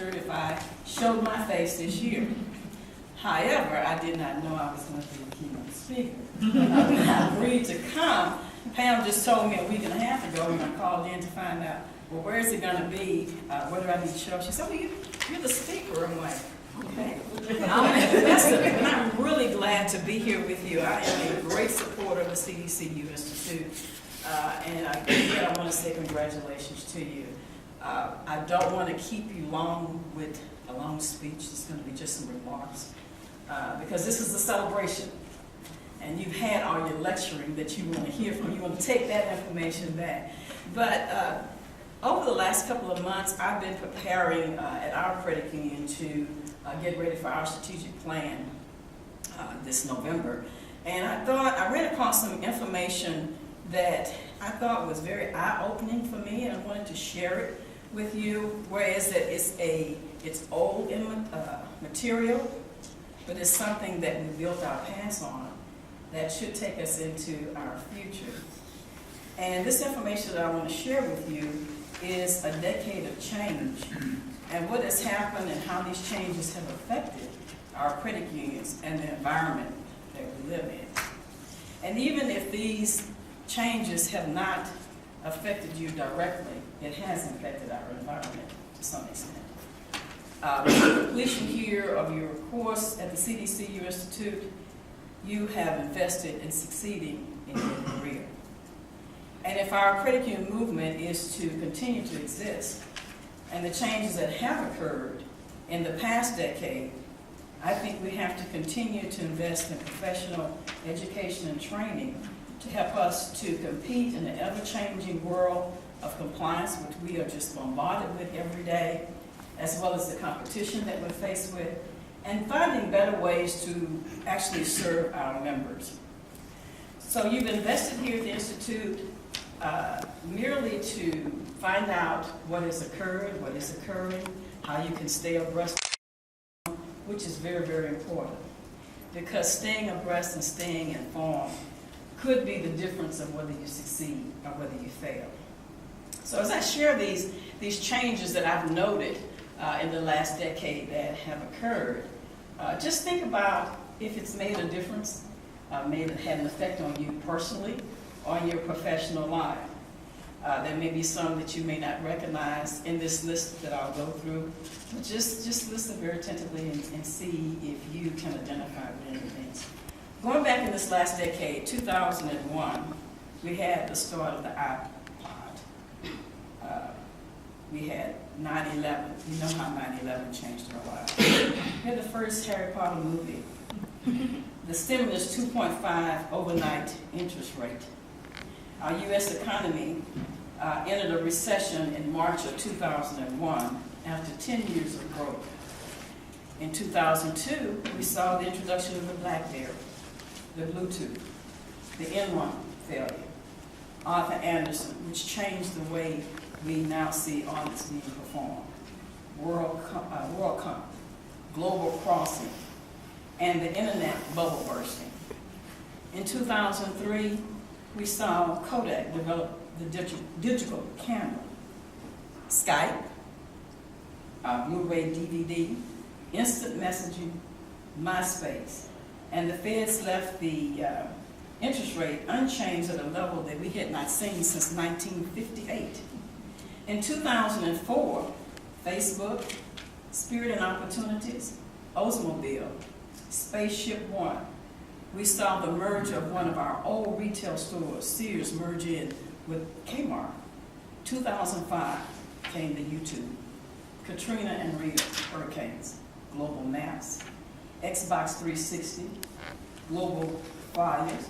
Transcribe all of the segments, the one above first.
shirt if I showed my face this year. However, I did not know I was going to be a keynote speaker. When I agreed to come, Pam just told me a week and a half ago when I called in to find out, well, where is it going to be? What do I need to show? She said, well, you're the speaker. I'm like, okay. And I'm really glad to be here with you. I am a great supporter of the CDCU Institute. And again, I want to say congratulations to you. I don't want to keep you long with a long speech. It's going to be just some remarks. Because this is a celebration. And you've had all your lecturing that you want to hear from. You want to take that information back. But over the last couple of months, I've been preparing at our credit union to get ready for our strategic plan this November. And I ran across some information that I thought was very eye-opening for me, and I wanted to share it with you. Whereas that it's old material, but it's something that we built our past on that should take us into our future. And this information that I want to share with you is a decade of change and what has happened and how these changes have affected our credit unions and the environment that we live in. And even if these changes have not affected you directly, it has affected our environment to some extent. With the completion here of your course at the CDCU Institute, you have invested in succeeding in your career. And if our credit union movement is to continue to exist, and the changes that have occurred in the past decade, I think we have to continue to invest in professional education and training to help us to compete in the ever-changing world of compliance, which we are just bombarded with every day, as well as the competition that we're faced with, and finding better ways to actually serve our members. So you've invested here at the Institute merely to find out what has occurred, what is occurring, how you can stay abreast, which is very, very important. Because staying abreast and staying informed could be the difference of whether you succeed or whether you fail. So as I share these changes that I've noted in the last decade that have occurred, just think about if it's made a difference, had an effect on you personally or in your professional life. There may be some that you may not recognize in this list that I'll go through, but just listen very attentively and see if you can identify with any things. Going back in this last decade, 2001, we had the start of the iPod. We had 9/11. You know how 9/11 changed our lives. We had the first Harry Potter movie. The stimulus 2.5 overnight interest rate. Our U.S. economy entered a recession in March of 2001 after 10 years of growth. In 2002, we saw the introduction of the BlackBerry, the Bluetooth, the Enron failure, Arthur Anderson, which changed the way we now see audits being performed, WorldCom, Global Crossing, and the internet bubble bursting. In 2003, we saw Kodak develop the digital camera, Skype, Blu-ray DVD, instant messaging, MySpace, and the feds left the interest rate unchanged at a level that we had not seen since 1958. In 2004, Facebook, Spirit and Opportunities, Oldsmobile, Spaceship One. We saw the merger of one of our old retail stores, Sears, merge in with Kmart. 2005 came the YouTube, Katrina and Rita hurricanes, global maps, Xbox 360, global fires,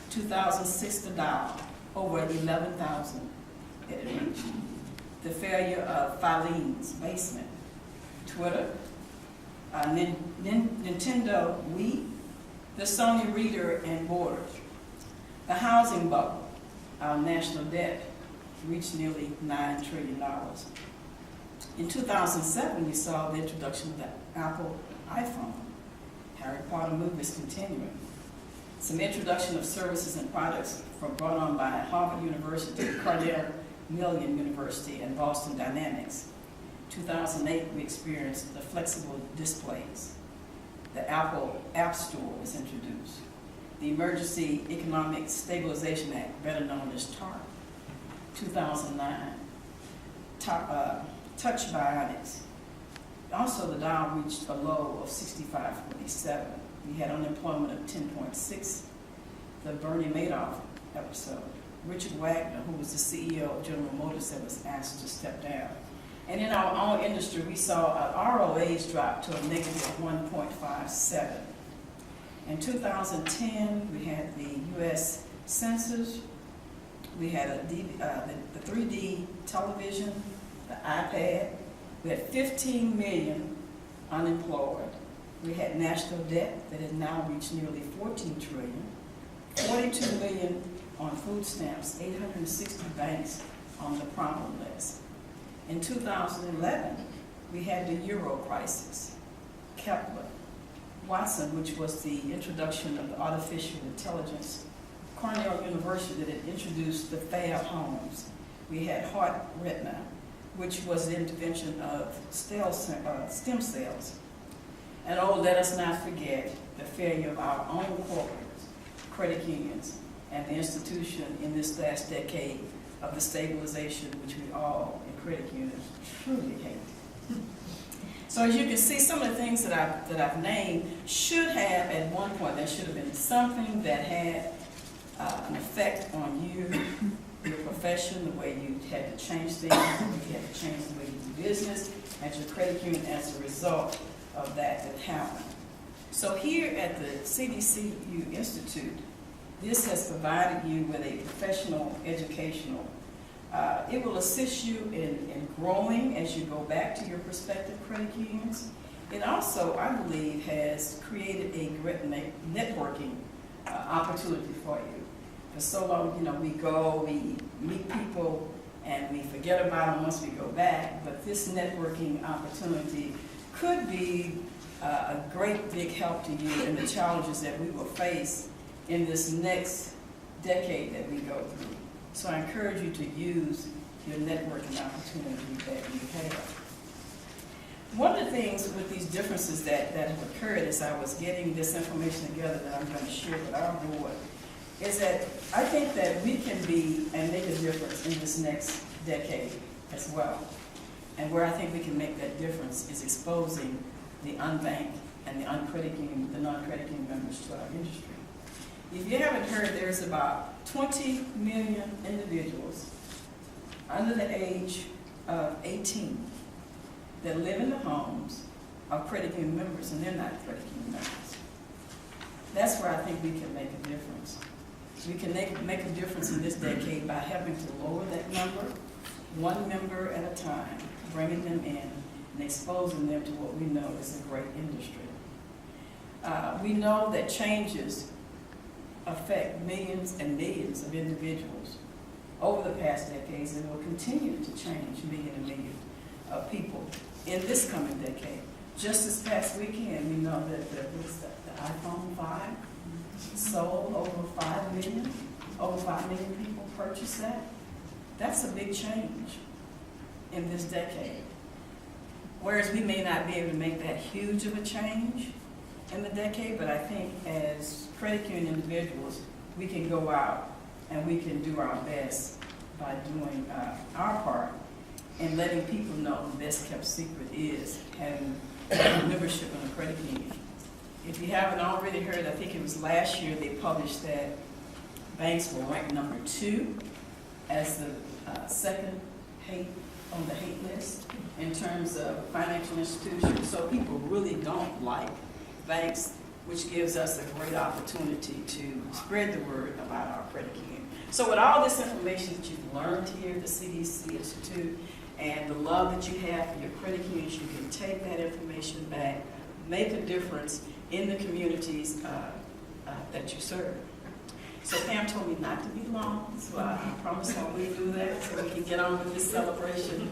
2006 the dial, over 11,000 it reached. The failure of Filene's basement, Twitter, Nintendo Wii, the Sony reader and borders, the housing bubble, our national debt reached nearly $9 trillion. In 2007, we saw the introduction of the Apple iPhone. Harry Potter movies continuing. Some introduction of services and products brought on by Harvard University, Cornell Million University, and Boston Dynamics. 2008, we experienced the flexible displays. The Apple App Store was introduced. The Emergency Economic Stabilization Act, better known as TARP, 2009. Touch Bionics. Also, the Dow reached a low of 65.47. We had unemployment of 10.6. The Bernie Madoff episode. Richard Wagner, who was the CEO of General Motors, that was asked to step down. And in our own industry, we saw ROAs drop to a negative 1.57. In 2010, we had the U.S. Census. We had the 3D television, the iPad. We had 15 million unemployed. We had national debt that has now reached nearly 14 trillion. 42 million on food stamps, 860 banks on the problem list. In 2011, we had the Euro crisis, Kepler, Watson, which was the introduction of the artificial intelligence, Cornell University that had introduced the fab homes. We had heart retina, which was the intervention of stem cells. And let us not forget the failure of our own corporates, credit unions, and the institution in this last decade of the stabilization, which we all in credit unions truly hate. So as you can see, some of the things that I've named should have, at one point, there should have been something that had an effect on you, your profession, the way you had to change things, you had to change the way you do business at your credit union as a result of that happened. So here at the CDCU Institute, this has provided you with a professional educational. It will assist you in growing as you go back to your prospective credit unions. It also, I believe, has created a great networking opportunity for you. For so long, we go, we meet people, and we forget about them once we go back, but this networking opportunity could be a great big help to you in the challenges that we will face in this next decade that we go through. So I encourage you to use your networking opportunity that you have. One of the things with these differences that have occurred as I was getting this information together that I'm going to share with our board is that I think that we can be and make a difference in this next decade as well. And where I think we can make that difference is exposing the unbanked and the non-credit union members to our industry. If you haven't heard, there's about 20 million individuals under the age of 18 that live in the homes of credit union members, and they're not credit union members. That's where I think we can make a difference. We can make a difference in this decade by helping to lower that number, one member at a time, bringing them in and exposing them to what we know is a great industry. We know that changes affect millions and millions of individuals over the past decades and will continue to change millions and millions of people in this coming decade. Just this past weekend, we know that the iPhone 5 sold over 5 million. Over 5 million people purchased that. That's a big change in this decade. Whereas we may not be able to make that huge of a change in the decade, but I think as credit union individuals, we can go out and we can do our best by doing our part and letting people know the best kept secret is having membership in a credit union. If you haven't already heard, I think it was last year they published that banks were ranked number 2 as the second on the hate list in terms of financial institutions. So people really don't like banks, which gives us a great opportunity to spread the word about our credit union. So with all this information that you've learned here at the CDC Institute and the love that you have for your credit unions, you can take that information back, make a difference in the communities that you serve. So Pam told me not to be long, so I promise I will do that so we can get on with this celebration.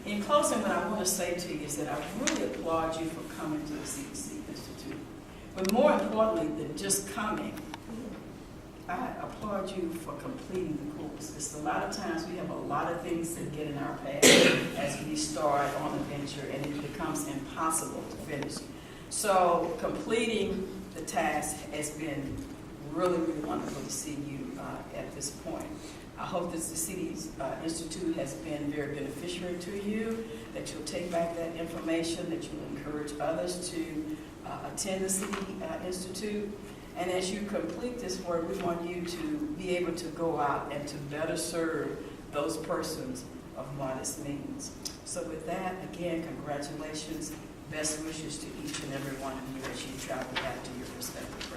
In closing, what I want to say to you is that I really applaud you for coming to the CDC Institute. But more importantly than just coming, I applaud you for completing the course. It's a lot of times we have a lot of things that get in our path as we start on a venture, and it becomes impossible to finish. So completing the task has been really, really wonderful to see you at this point. I hope that the Cities Institute has been very beneficial to you, that you'll take back that information, that you'll encourage others to attend the City Institute. And as you complete this work, we want you to be able to go out and to better serve those persons of what this means. So with that, again, congratulations, best wishes to each and every one of you as you travel back to your respective